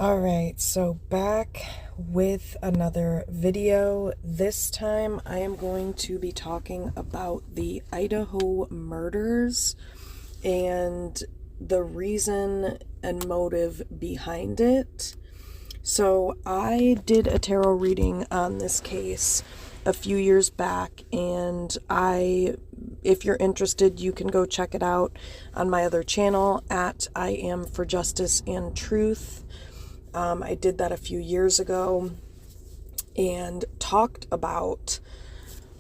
Alright, so back with another video. This time I am going to be talking about the Idaho murders and the reason and motive behind it. So I did a tarot reading on this case a few years back, and if you're interested, you can go check it out on my other channel at I Am for Justice and Truth. I did that a few years ago and talked about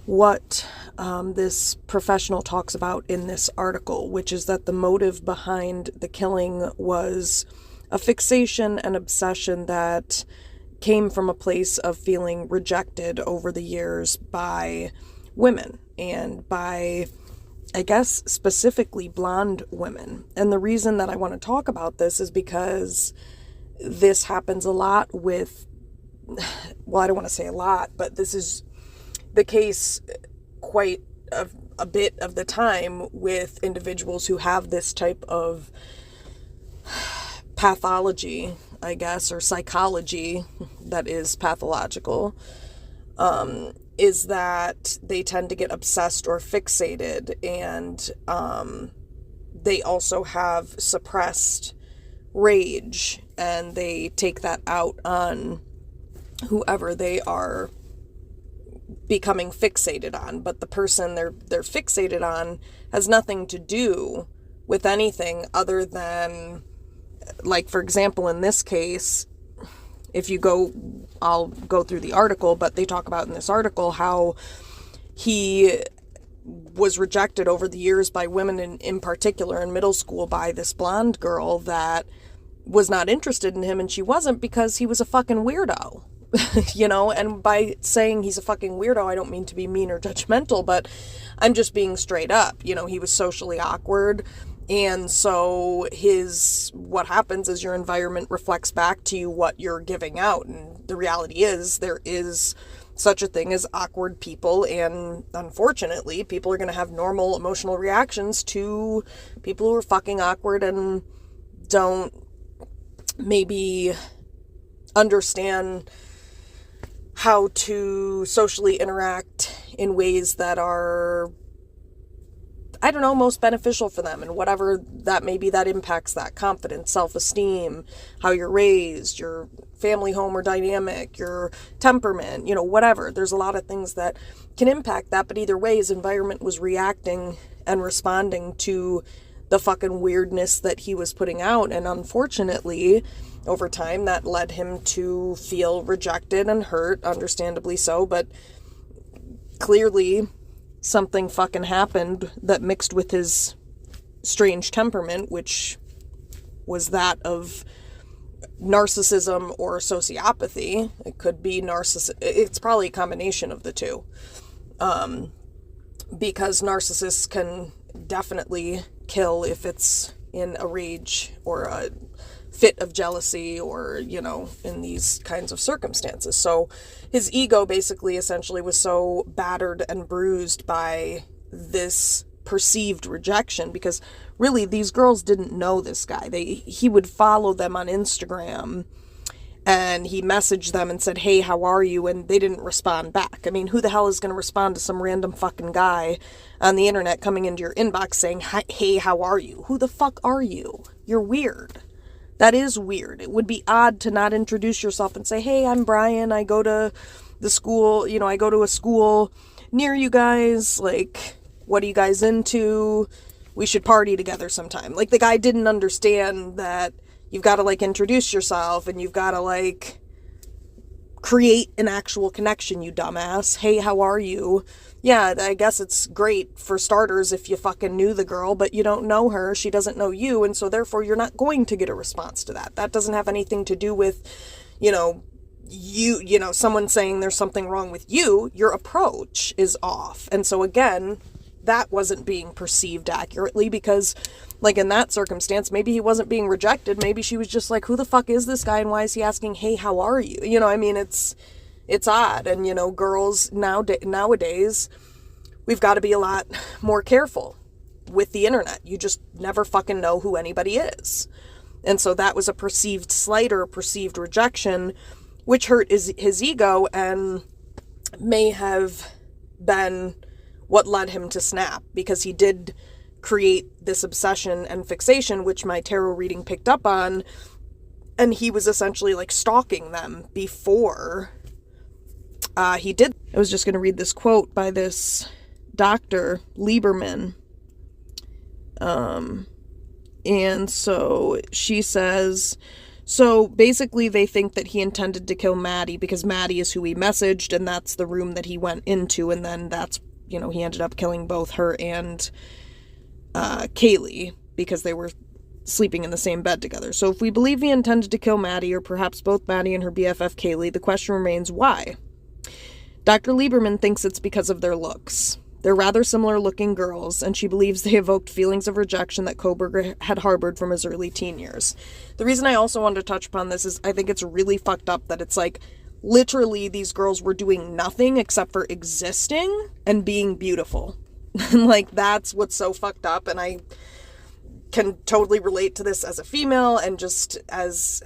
what this professional talks about in this article, which is that the motive behind the killing was a fixation and obsession that came from a place of feeling rejected over the years by women and by, I guess, specifically blonde women. And the reason that I want to talk about this is because this happens a lot with, well, I don't want to say a lot, but this is the case quite a bit of the time with individuals who have this type of pathology, I guess, or psychology that is pathological, is that they tend to get obsessed or fixated, and they also have suppressed rage, and they take that out on whoever they are becoming fixated on. But the person they're fixated on has nothing to do with anything other than, like, for example, in this case, I'll go through the article, but they talk about in this article how he was rejected over the years by women, in particular in middle school, by this blonde girl that was not interested in him, and she wasn't because he was a fucking weirdo. And by saying he's a fucking weirdo, I don't mean to be mean or judgmental, but I'm just being straight up. He was socially awkward, and so what happens is your environment reflects back to you what you're giving out, and the reality is there is such a thing as awkward people, and unfortunately, people are going to have normal emotional reactions to people who are fucking awkward and don't maybe understand how to socially interact in ways that are, I don't know, most beneficial for them, and whatever that may be, that impacts that confidence, self-esteem, how you're raised, your family home or dynamic, your temperament, whatever. There's a lot of things that can impact that, but either way, his environment was reacting and responding to the fucking weirdness that he was putting out, and unfortunately, over time, that led him to feel rejected and hurt, understandably so, but clearly something fucking happened that mixed with his strange temperament, which was that of narcissism or sociopathy. It could be it's probably a combination of the two, because narcissists can definitely kill if it's in a rage or a fit of jealousy or, in these kinds of circumstances. So his ego basically essentially was so battered and bruised by this perceived rejection, because really these girls didn't know this guy. He would follow them on Instagram, and he messaged them and said, "Hey, how are you?" And they didn't respond back. I mean, who the hell is going to respond to some random fucking guy on the internet coming into your inbox saying, "Hey, how are you?" Who the fuck are you? You're weird. That is weird. It would be odd to not introduce yourself and say, "Hey, I'm Brian. I go to the school, I go to a school near you guys. Like, what are you guys into? We should party together sometime." Like, the guy didn't understand that you've got to, introduce yourself, and you've got to, create an actual connection, you dumbass. "Hey, how are you?" Yeah, I guess it's great for starters if you fucking knew the girl, but you don't know her, she doesn't know you, and so therefore you're not going to get a response to that. That doesn't have anything to do with, someone saying there's something wrong with you. Your approach is off. And so again, that wasn't being perceived accurately, because, in that circumstance, maybe he wasn't being rejected. Maybe she was just like, who the fuck is this guy, and why is he asking, "Hey, how are you?" It's odd. And, girls nowadays, we've got to be a lot more careful with the internet. You just never fucking know who anybody is. And so that was a perceived slight or a perceived rejection, which hurt his ego and may have been what led him to snap, because he did create this obsession and fixation, which my tarot reading picked up on, and he was essentially like stalking them before he did. I was just going to read this quote by this Dr. Lieberman. And so she says, so basically they think that he intended to kill Maddie because Maddie is who he messaged, and that's the room that he went into, and then that's, you know, he ended up killing both her and Kaylee because they were sleeping in the same bed together. So if we believe he intended to kill Maddie, or perhaps both Maddie and her BFF Kaylee, the question remains why? Dr. Lieberman thinks it's because of their looks. They're rather similar looking girls, and she believes they evoked feelings of rejection that Kohberger had harbored from his early teen years. The reason I also wanted to touch upon this is I think it's really fucked up that it's like, literally these girls were doing nothing except for existing and being beautiful. Like, that's what's so fucked up, and I can totally relate to this as a female, and just as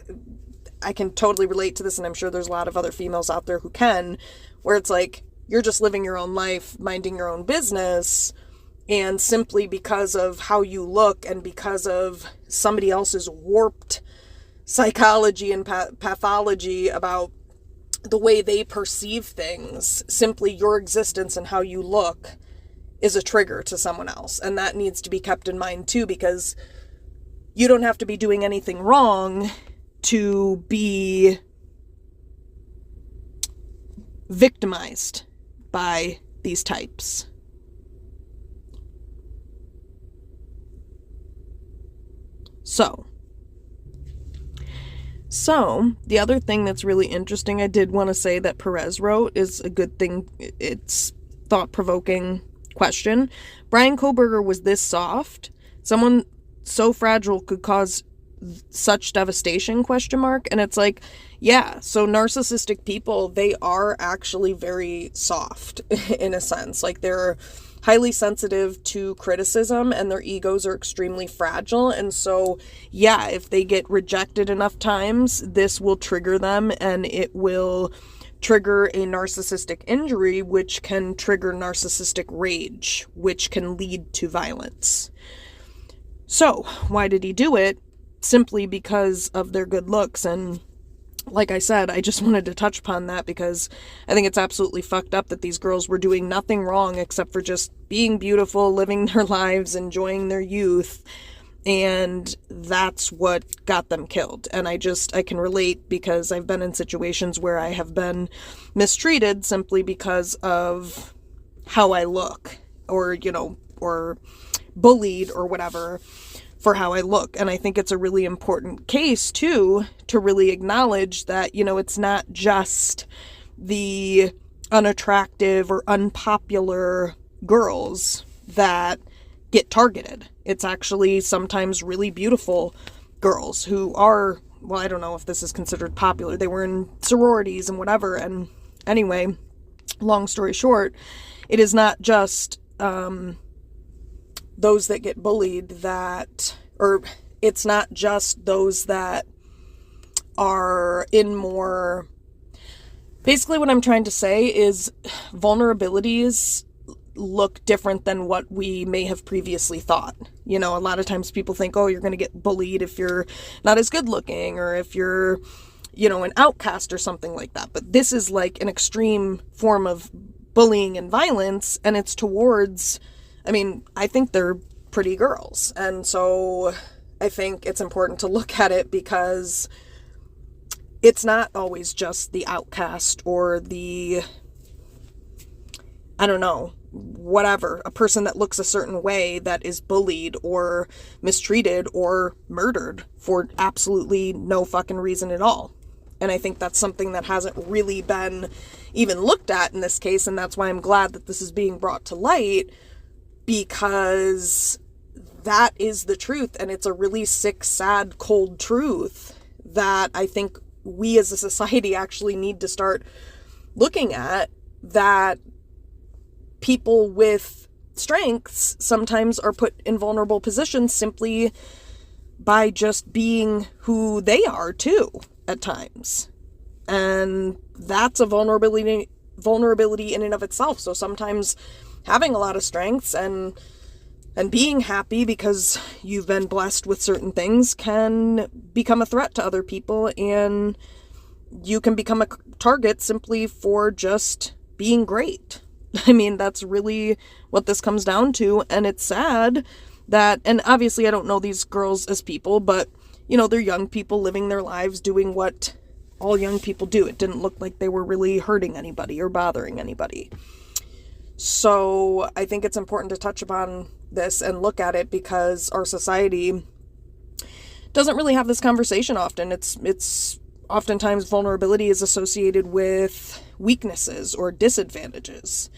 I can totally relate to this, and I'm sure there's a lot of other females out there who can, where it's like, you're just living your own life, minding your own business, and simply because of how you look and because of somebody else's warped psychology and pathology about the way they perceive things, simply your existence and how you look is a trigger to someone else. And that needs to be kept in mind too, because you don't have to be doing anything wrong to be victimized by these types. So the other thing that's really interesting, I did want to say that Perez wrote is a good thing. It's thought-provoking question. Brian Kohberger was this soft. Someone so fragile could cause such devastation, ? And it's like, yeah, so narcissistic people, they are actually very soft in a sense. Like, they're highly sensitive to criticism and their egos are extremely fragile. And so, yeah, if they get rejected enough times, this will trigger them, and it will trigger a narcissistic injury, which can trigger narcissistic rage, which can lead to violence. So, why did he do it? Simply because of their good looks. And like I said, I just wanted to touch upon that because I think it's absolutely fucked up that these girls were doing nothing wrong except for just being beautiful, living their lives, enjoying their youth, and that's what got them killed. And I can relate because I've been in situations where I have been mistreated simply because of how I look, or, you know, or bullied or whatever for how I look. And I think it's a really important case too, to really acknowledge that, you know, it's not just the unattractive or unpopular girls that get targeted. It's actually sometimes really beautiful girls who are, well, I don't know if this is considered popular. They were in sororities and whatever. And anyway, long story short, it is not just those that get bullied that, or it's not just those that are in more, basically what I'm trying to say is vulnerabilities look different than what we may have previously thought. You know, a lot of times people think, oh, you're going to get bullied if you're not as good looking, or if you're, you know, an outcast or something like that. But this is like an extreme form of bullying and violence, and it's towards, I mean, I think they're pretty girls. And so I think it's important to look at it because it's not always just the outcast or the, I don't know, whatever, a person that looks a certain way that is bullied or mistreated or murdered for absolutely no fucking reason at all. And I think that's something that hasn't really been even looked at in this case, and that's why I'm glad that this is being brought to light, because that is the truth, and it's a really sick, sad, cold truth that I think we as a society actually need to start looking at, that people with strengths sometimes are put in vulnerable positions simply by just being who they are too at times. And that's a vulnerability in and of itself. So sometimes having a lot of strengths and being happy because you've been blessed with certain things can become a threat to other people, and you can become a target simply for just being great. I mean, that's really what this comes down to, and it's sad that, and obviously I don't know these girls as people, but, they're young people living their lives doing what all young people do. It didn't look like they were really hurting anybody or bothering anybody. So I think it's important to touch upon this and look at it because our society doesn't really have this conversation often. It's oftentimes vulnerability is associated with weaknesses or disadvantages.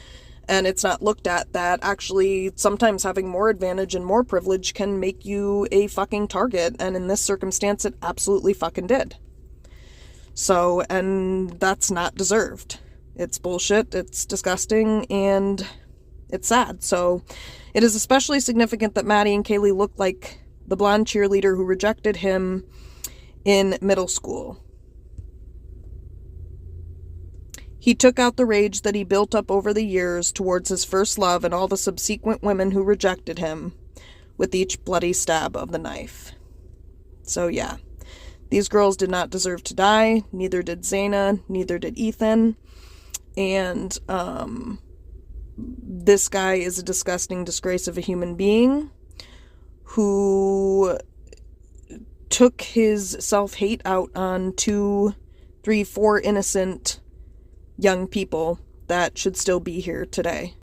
And it's not looked at that actually sometimes having more advantage and more privilege can make you a fucking target. And in this circumstance, it absolutely fucking did. So, and that's not deserved. It's bullshit, it's disgusting, and it's sad. So it is especially significant that Maddie and Kaylee look like the blonde cheerleader who rejected him in middle school. He took out the rage that he built up over the years towards his first love and all the subsequent women who rejected him with each bloody stab of the knife. So yeah, these girls did not deserve to die. Neither did Zaina, neither did Ethan. And this guy is a disgusting disgrace of a human being who took his self-hate out on 2, 3, 4 innocent young people that should still be here today.